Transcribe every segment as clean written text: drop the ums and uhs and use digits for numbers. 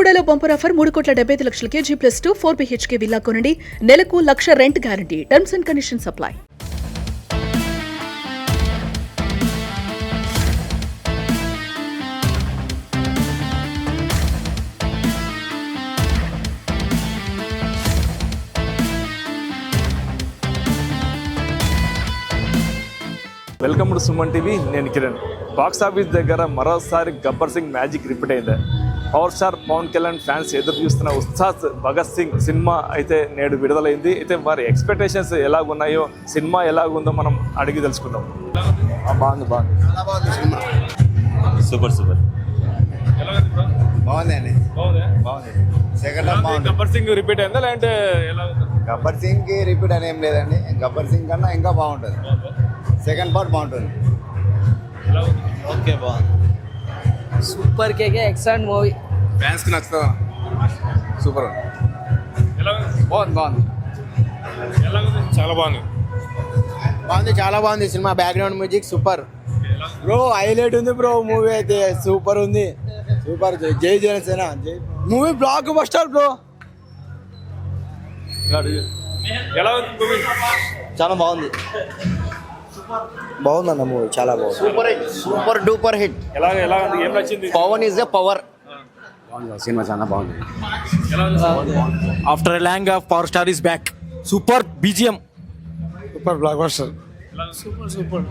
బెల్లంకొండలో bumper offer 3,75,00,000 KG+2 4 BHK villa కొనండి. నెలకు 1,00,000 rent guarantee. Terms and conditions apply. Welcome to Suman TV. నేను Kiran. Box office దగ్గర మరోసారి Gabbar Singh magic repeat అయింది. Power star Pawan Kalyan fans ఎదురు చూస్తున్న ఉస్తాద్ భగత్ సింగ్ సినిమా అయితే నేడు విడుదలైంది. అయితే వారి ఎక్స్పెక్టేషన్స్ ఎలాగున్నాయో, సినిమా ఎలాగుందో మనం అడిగి తెలుసుకుందాం. బాగుంది సినిమా. సూపర్ బాగుంది. సెకండ్ హాఫ్ బాగుంది. గబ్బర్ సింగ్ రిపీట్ అయిందా లేదంటే ఎలా ఉంది? గబ్బర్ సింగ్ కి రిపీట్ అని ఏం లేదండి. గబ్బర్ సింగ్ కన్నా ఇంకా బాగుంటుంది. సెకండ్ పార్ట్ బాగుంటుంది. ఓకే, బాగుంది. సూపర్ కేకే ఎక్సలెంట్ మూవీ. ఫ్యాన్స్ కి నచ్చుతుందా? సూపర్ బాగుంది. చాలా బాగుంది. చాలా బాగుంది సినిమా. Background music super bro. Highlight ఉంది బ్రో. మూవీ అయితే సూపర్ ఉంది. సూపర్. జై Janasena. Movie blockbuster bro. ఎలా ఉంది మూవీ? చాలా బాగుంది. బాగుందన్న మూవీ. చాలా బాగుంది. Super duper hit. ఎలా ఉంది? ఏం నచ్చింది? Pawan is a power. సినిమా చాలా బాగుంది. After a long of power star is back. Super BGM. Super block buster. Super.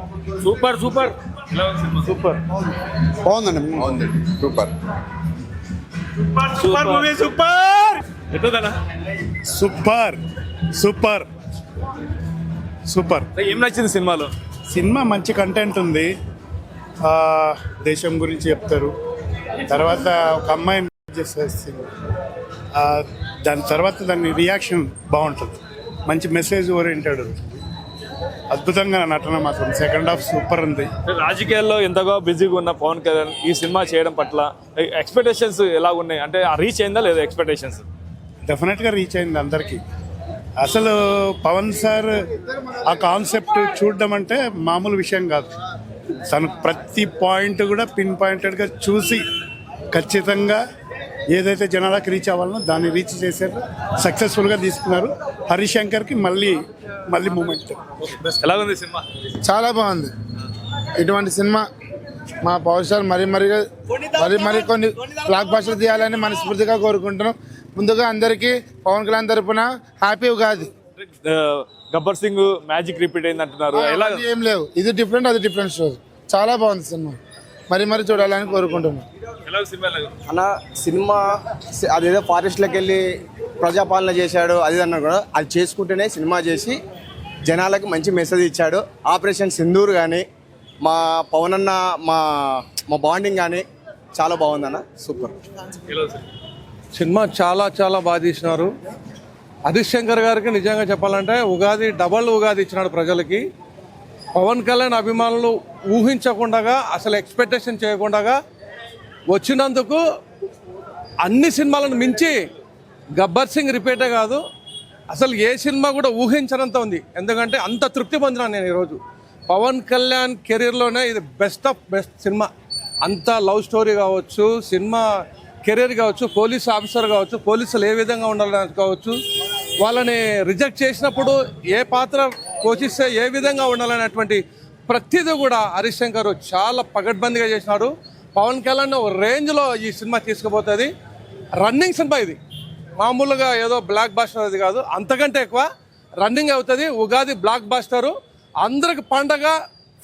Super బాగుందండి. బాగుంది. Super movie. సూపర్ ఎట్లుందన్నా? సూపర్. ఏం నచ్చింది సినిమాలో? సినిమా మంచి కంటెంట్ ఉంది. దేశం గురించి చెప్తారు. తర్వాత ఒక అమ్మాయిని చేసేస్తుంది. దాని తర్వాత దాని రియాక్షన్ బాగుంటుంది. మంచి మెసేజ్ ఓరియంటెడ్. అద్భుతంగా నటన మాత్రం. సెకండ్ హాఫ్ సూపర్ ఉంది. రాజకీయాల్లో ఎంతగా బిజీగా ఉన్న పవన్ కళ్యాణ్ ఈ సినిమా చేయడం పట్ల ఎక్స్పెక్టేషన్స్ ఎలా ఉన్నాయి? అంటే ఆ రీచ్ అయిందా లేదా ఎక్స్పెక్టేషన్స్? డెఫినెట్గా రీచ్ అయింది అందరికీ. అసలు పవన్ సార్ ఆ కాన్సెప్ట్ చూడడం అంటే మామూలు విషయం కాదు. తను ప్రతి పాయింట్ కూడా పిన్ పాయింటెడ్గా చూసి ఖచ్చితంగా ఏదైతే జనాలకు రీచ్ అవ్వాలనో దాన్ని రీచ్ చేశారు. సక్సెస్ఫుల్గా తీసుకున్నారు. హరిశంకర్కి మళ్ళీ మూమెంట్. ఎలా ఉంది సినిమా? చాలా బాగుంది. ఇటువంటి సినిమా మా పవర్ స్టార్ మరి కొన్ని బ్లాక్ బస్టర్లు తీయాలని మనస్ఫూర్తిగా కోరుకుంటున్నాం. ముందుగా అందరికీ పవన్ కళ్యాణ్ తరపున happy Ugadi. Gabbar Singh magic repeat అయింది అంటున్నారు. ఎలా? ఏం లేవు. ఇది డిఫరెంట్, అది డిఫరెంట్ స్టోరీ. చాలా బాగుంది సినిమా. మరి చూడాలని కోరుకుంటున్నాం. అన్న సినిమా అదేదో ఫారెస్ట్లోకి వెళ్ళి ప్రజాపాలన చేశాడు అది అన్నా కూడా అది చేసుకుంటేనే సినిమా చేసి జనాలకు మంచి మెసేజ్ ఇచ్చాడు. ఆపరేషన్ సింధూర్ కానీ మా పవన్ అన్న మా బాండింగ్ కానీ చాలా బాగుందన్న. సూపర్ సినిమా చాలా బాగా తీసినారు. హరిశంకర్ గారికి నిజంగా చెప్పాలంటే ఉగాది డబల్ ఉగాది ఇచ్చినాడు ప్రజలకి. పవన్ కళ్యాణ్ అభిమానులు ఊహించకుండా, అసలు ఎక్స్పెక్టేషన్ చేయకుండా వచ్చినందుకు అన్ని సినిమాలను మించి గబ్బర్ సింగ్ రిపీటే కాదు, అసలు ఏ సినిమా కూడా ఊహించనంత ఉంది. ఎందుకంటే అంత తృప్తి పొందినాను నేను ఈరోజు. పవన్ కళ్యాణ్ కెరీర్లోనే ఇది బెస్ట్ ఆఫ్ బెస్ట్ సినిమా. అంత లవ్ స్టోరీ కావచ్చు, సినిమా కెరీర్ కావచ్చు, పోలీస్ ఆఫీసర్ కావచ్చు, పోలీసులు ఏ విధంగా ఉండాలని కావచ్చు, వాళ్ళని రిజెక్ట్ చేసినప్పుడు ఏ పాత్ర పోషిస్తే ఏ విధంగా ఉండాలనేటువంటి ప్రతిదీ కూడా హరిశంకర్ చాలా పగడ్బందీగా చేసినాడు. పవన్ కళ్యాణ్ ఒక రేంజ్లో ఈ సినిమా తీసుకుపోతుంది. రన్నింగ్ సినిమా ఇది. మామూలుగా ఏదో బ్లాక్ బాస్టర్ అది కాదు, అంతకంటే ఎక్కువ రన్నింగ్ అవుతుంది. ఉగాది బ్లాక్ బాస్టరు. అందరికి పండగ,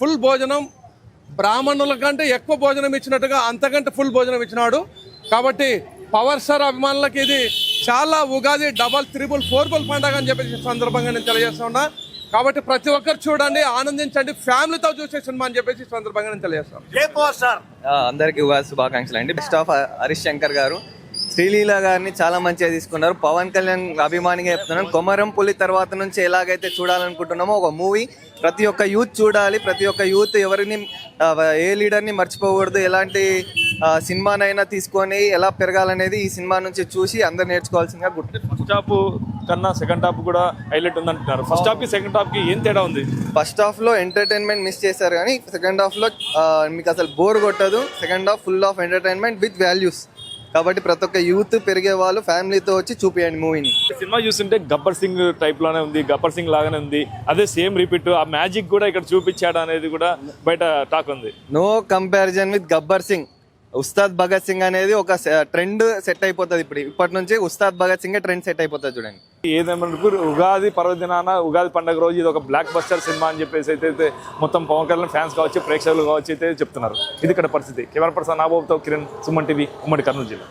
ఫుల్ భోజనం, బ్రాహ్మణుల కంటే ఎక్కువ భోజనం ఇచ్చినట్టుగా అంతకంటే ఫుల్ భోజనం ఇచ్చినాడు. కాబట్టి పవర్ స్టార్ అభిమానులకి ఇది చాలా ఉగాది డబల్, త్రిబుల్, ఫోర్బుల్ పండగ అని చెప్పేసి సందర్భంగా నేను తెలియజేస్తా ఉన్నా. కాబట్టి ప్రతి ఒక్కరు చూడండి, ఆనందించండి, ఫ్యామిలీతో చూసే సినిమా అని చెప్పేసి సందర్భంగా నేను తెలియజేస్తాను. అందరికీ ఉగాది శుభాకాంక్షలు అండి. బెస్ట్ ఆఫ్ హరిశంకర్ గారు. శ్రీలీల గారిని చాలా మంచిగా తీసుకున్నారు. పవన్ కళ్యాణ్ అభిమానిగా చెప్తున్నాను. కొమరం పులి తర్వాత నుంచి ఎలాగైతే చూడాలనుకుంటున్నామో ఒక మూవీ ప్రతి ఒక్క యూత్ చూడాలి. ప్రతి ఒక్క యూత్ ఎవరిని ఏ లీడర్ని మర్చిపోకూడదు. ఎలాంటి సినిమానైనా తీసుకొని ఎలా పెరగాలనేది ఈ సినిమా నుంచి చూసి అందరు నేర్చుకోవాల్సిందిగా గుర్తు. ఫస్ట్ హాఫ్ కన్నా సెకండ్ హాఫ్ కూడా హైలైట్ ఉందంటున్నారు. ఫస్ట్ హాఫ్ కి సెకండ్ హాఫ్ కి ఏం తేడా ఉంది? ఫస్ట్ హాఫ్ లో ఎంటర్టైన్మెంట్ మిస్ చేశారు, కానీ సెకండ్ హాఫ్ లో మీకు అసలు బోర్ కొట్టదు. Second half full of entertainment with values. కాబట్టి ప్రతి ఒక్క యూత్ పెరిగే వాళ్ళు ఫ్యామిలీతో వచ్చి చూపియండి మూవీని. సినిమా చూస్తుంటే గబ్బర్ సింగ్ టైప్ లోనే ఉంది, గబ్బర్ సింగ్ లాగానే ఉంది. అదే సేమ్ రిపీట్, ఆ మ్యాజిక్ కూడా ఇక్కడ చూపించాడు అనేది కూడా బయట టాక్ ఉంది. No comparison with Gabbar Singh. Ustaad Bhagat Singh అనేది ఒక ట్రెండ్ సెట్ అయిపోతుంది. ఇప్పటి నుంచి ఉస్తాద్ భగత్ సింగ్ ట్రెండ్ సెట్ అయిపోతుంది చూడండి. ఏదేమనుకు ఉగాది పర్వదినాన, ఉగాది పండుగ రోజు ఇది ఒక బ్లాక్ బస్టర్ సినిమా అని చెప్పేసి అయితే మొత్తం పవన్ కళ్యాణ్ ఫ్యాన్స్ కావచ్చు, ప్రేక్షకులు కావచ్చు అయితే చెప్తున్నారు. ఇది ఇక్కడ పరిస్థితి. కెమెరా పర్సన్ నాబాబుతో కిరణ్, సుమన్ టీవీ, ఉమ్మడి కర్నూలు జిల్లా.